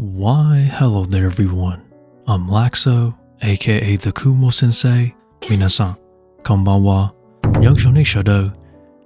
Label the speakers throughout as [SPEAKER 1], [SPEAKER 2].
[SPEAKER 1] Why, hello there everyone. I'm Laxow, aka the Kumo Sensei. Minasan, konbanwa, Youngshone Shadow,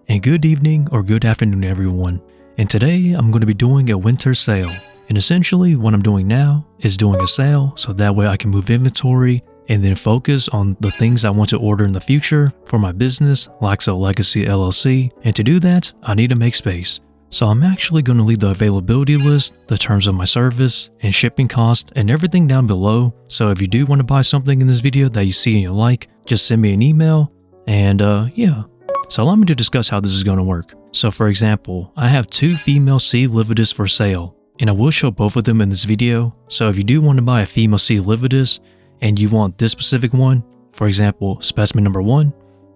[SPEAKER 1] and good evening or good afternoon everyone. And today I'm going to be doing a winter sale. And essentially what I'm doing now is doing a sale so that way I can move inventory and then focus on the things I want to order in the future for my business, Laxow Legacy LLC. And to do that, I need to make space. So I'm actually going to leave the availability list, the terms of my service, and shipping cost, and everything down below. So if you do want to buy something in this video that you see and you like, just send me an email. And yeah. So allow me to discuss how this is going to work. So for example, I have two female C. lividus for sale, and I will show both of them in this video. So if you do want to buy a female C. lividus, and you want this specific one, for example, specimen number 1,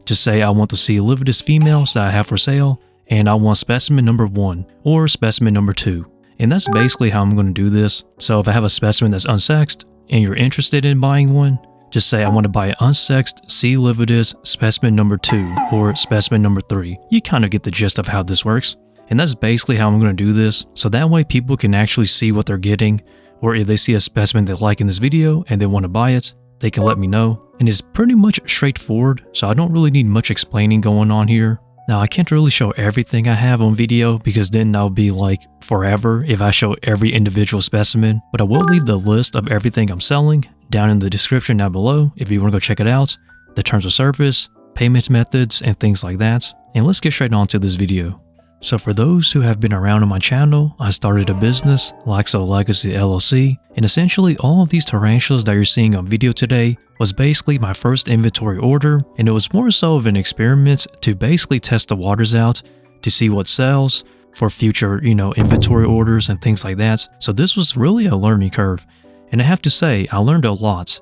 [SPEAKER 1] just say I want the C. lividus females that I have for sale, and I want specimen number 1 or specimen number 2. And that's basically how I'm going to do this. So if I have a specimen that's unsexed and you're interested in buying one, just say I want to buy an unsexed C. lividus specimen number 2 or specimen number 3. You kind of get the gist of how this works. And that's basically how I'm going to do this. So that way people can actually see what they're getting, or if they see a specimen they like in this video and they want to buy it, they can let me know. And it's pretty much straightforward, so I don't really need much explaining going on here. Now, I can't really show everything I have on video because then that'll be like forever if I show every individual specimen, but I will leave the list of everything I'm selling down in the description down below if you want to go check it out, the terms of service, payment methods, and things like that. And let's get straight on to this video. So for those who have been around on my channel, I started a business, Laxow Legacy LLC, and essentially all of these tarantulas that you're seeing on video today was basically my first inventory order, and it was more so of an experiment to basically test the waters out to see what sells for future, inventory orders and things like that. So this was really a learning curve, and I have to say, I learned a lot.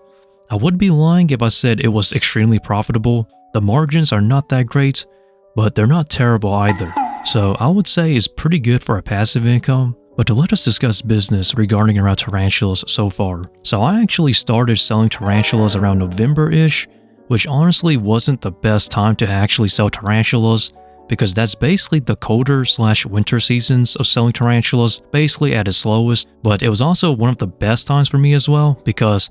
[SPEAKER 1] I would be lying if I said it was extremely profitable. The margins are not that great, but they're not terrible either. So I would say it's pretty good for a passive income. But to let us discuss business regarding around tarantulas so far. So I actually started selling tarantulas around November-ish, which honestly wasn't the best time to actually sell tarantulas because that's basically the colder/winter seasons of selling tarantulas, basically at its slowest. But it was also one of the best times for me as well because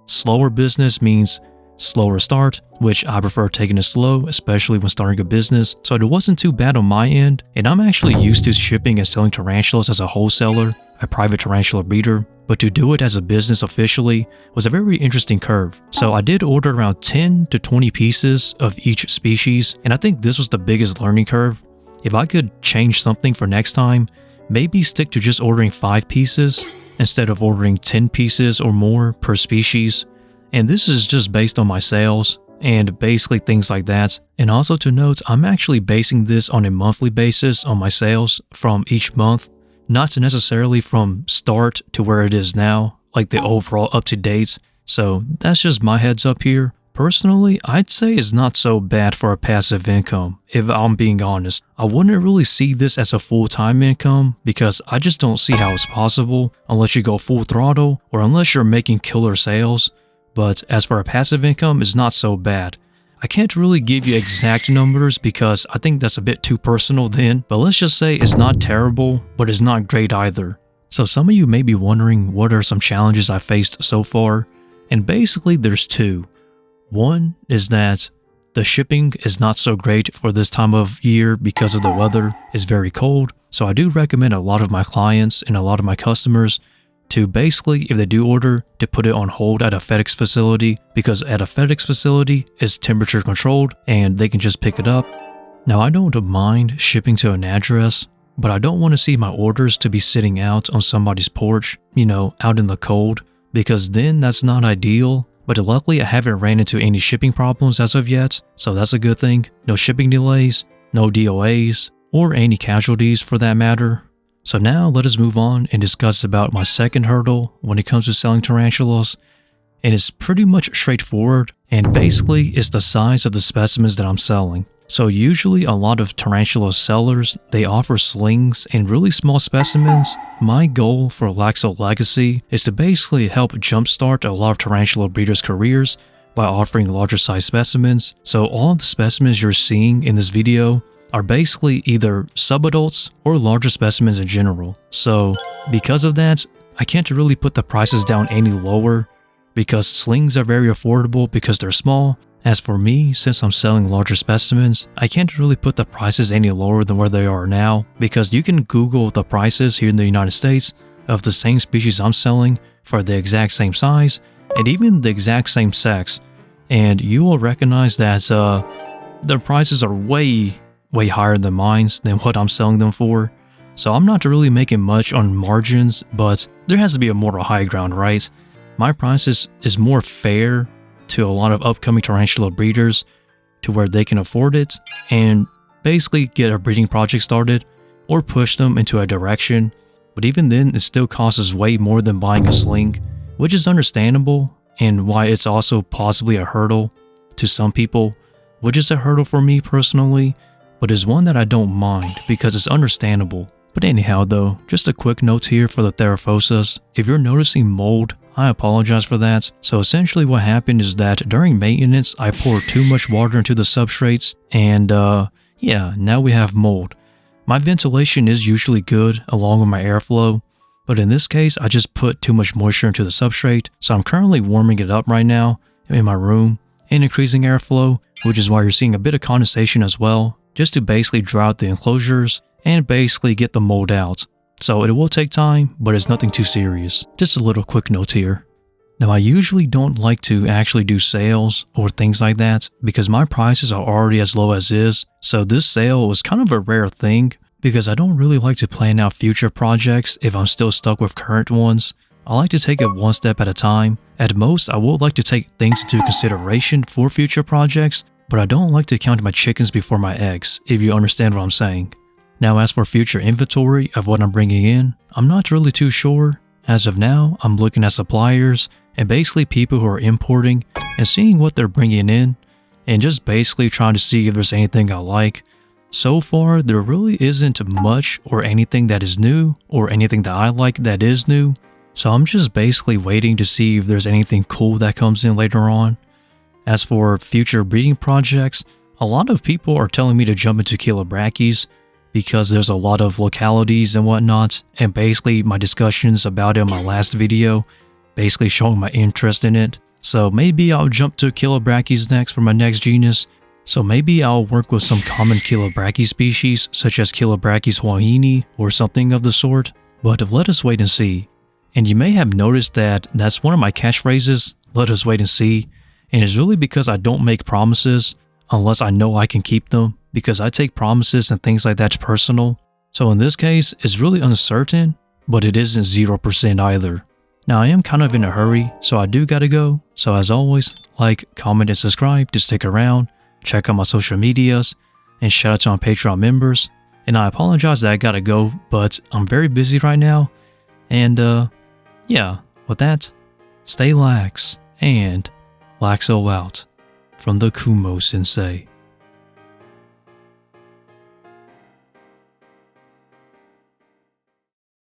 [SPEAKER 1] slower business means slower start, which I prefer taking it slow, especially when starting a business. So it wasn't too bad on my end, and I'm actually used to shipping and selling tarantulas as a wholesaler, a private tarantula breeder, but to do it as a business officially was a very interesting curve. So I did order around 10 to 20 pieces of each species, and I think this was the biggest learning curve. If I could change something for next time, maybe stick to just ordering 5 pieces instead of ordering 10 pieces or more per species. And this is just based on my sales and basically things like that. And also to note, I'm actually basing this on a monthly basis on my sales from each month, not necessarily from start to where it is now, like the overall up to date. So that's just my heads up here. Personally, I'd say it's not so bad for a passive income, if I'm being honest. I wouldn't really see this as a full-time income because I just don't see how it's possible unless you go full throttle or unless you're making killer sales. But as for a passive income, it's not so bad. I can't really give you exact numbers because I think that's a bit too personal then, but let's just say it's not terrible, but it's not great either. So some of you may be wondering what are some challenges I faced so far, and basically there's 2. One is that the shipping is not so great for this time of year because of the weather. It's very cold, so I do recommend a lot of my clients and a lot of my customers to basically, if they do order, to put it on hold at a FedEx facility because at a FedEx facility, it's temperature controlled and they can just pick it up. Now, I don't mind shipping to an address, but I don't want to see my orders to be sitting out on somebody's porch, out in the cold, because then that's not ideal. But luckily, I haven't ran into any shipping problems as of yet, so that's a good thing. No shipping delays, no DOAs, or any casualties for that matter. So now let us move on and discuss about my second hurdle when it comes to selling tarantulas. And it's pretty much straightforward, and basically it's the size of the specimens that I'm selling. So usually a lot of tarantula sellers, they offer slings and really small specimens. My goal for Laxow Legacy is to basically help jumpstart a lot of tarantula breeders' careers by offering larger size specimens. So all of the specimens you're seeing in this video are basically either subadults or larger specimens in general. So because of that, I can't really put the prices down any lower because slings are very affordable because they're small. As for me, since I'm selling larger specimens, I can't really put the prices any lower than where they are now because you can Google the prices here in the United States of the same species I'm selling for the exact same size and even the exact same sex, and you will recognize that the prices are way higher than mine than what I'm selling them for. So I'm not really making much on margins, but there has to be a more high ground, right? My price is more fair to a lot of upcoming tarantula breeders to where they can afford it and basically get a breeding project started or push them into a direction. But even then, it still costs way more than buying a sling, which is understandable and why it's also possibly a hurdle to some people, which is a hurdle for me personally, but is one that I don't mind because it's understandable. But anyhow though, just a quick note here for the Theraphosas. If you're noticing mold, I apologize for that. So essentially what happened is that during maintenance, I poured too much water into the substrates and yeah, now we have mold. My ventilation is usually good along with my airflow, but in this case, I just put too much moisture into the substrate. So I'm currently warming it up right now in my room and increasing airflow, which is why you're seeing a bit of condensation as well, just to basically dry out the enclosures and basically get the mold out. So it will take time, but it's nothing too serious. Just a little quick note here. Now I usually don't like to actually do sales or things like that because my prices are already as low as is. So this sale was kind of a rare thing because I don't really like to plan out future projects if I'm still stuck with current ones. I like to take it one step at a time. At most, I would like to take things into consideration for future projects, but I don't like to count my chickens before my eggs, if you understand what I'm saying. Now as for future inventory of what I'm bringing in, I'm not really too sure. As of now, I'm looking at suppliers and basically people who are importing and seeing what they're bringing in and just basically trying to see if there's anything I like. So far, there really isn't much or anything that is new or anything that I like that is new. So I'm just basically waiting to see if there's anything cool that comes in later on. As for future breeding projects, a lot of people are telling me to jump into Chilobrachys because there's a lot of localities and whatnot, and basically my discussions about it in my last video, basically showing my interest in it. So maybe I'll jump to Chilobrachys next for my next genus. So maybe I'll work with some common Chilobrachys species such as Chilobrachys huahini or something of the sort, but let us wait and see. And you may have noticed that that's one of my catchphrases, let us wait and see, and it's really because I don't make promises unless I know I can keep them, because I take promises and things like that personal. So in this case, it's really uncertain, but it isn't 0% either. Now I am kind of in a hurry, so I do gotta go. So as always, like, comment, and subscribe to stick around, check out my social medias, and shout out to my Patreon members. And I apologize that I gotta go, but I'm very busy right now. And yeah, with that, stay lax, and Laxow out from the Kumo Sensei.